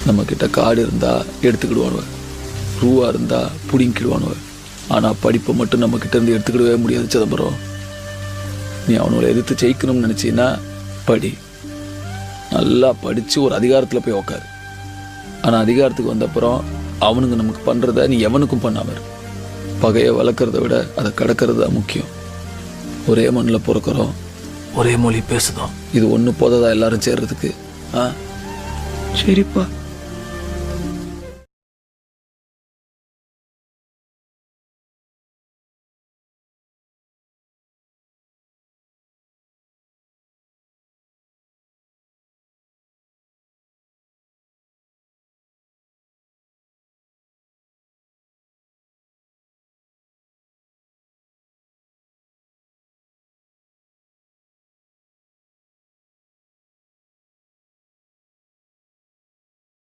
நம்மக்கிட்ட காடு இருந்தால் எடுத்துக்கிடுவானுவ, ரூபா இருந்தால் பிடிங்கிடுவானுவ. ஆனால் படிப்பை மட்டும் நம்மக்கிட்ட இருந்து எடுத்துக்கிடவே முடியாது சிதம்பரம். நீ அவனோட எதிர்த்து ஜெயிக்கணும்னு நினச்சின்னா படி, நல்லா படித்து ஒரு அதிகாரத்தில் போய் உக்காரு. ஆனால் அதிகாரத்துக்கு வந்தப்புறம் அவனுங்க நமக்கு பண்ணுறத நீ எவனுக்கும் பண்ணாம. பகையை வளர்க்குறத விட அதை கடக்கிறது தான் முக்கியம். ஒரே மண்ணில் பிறக்கிறோம், ஒரே மொழி பேசுதோம். இது ஒன்று போததா எல்லாரும் சேர்றதுக்கு? சரிப்பா.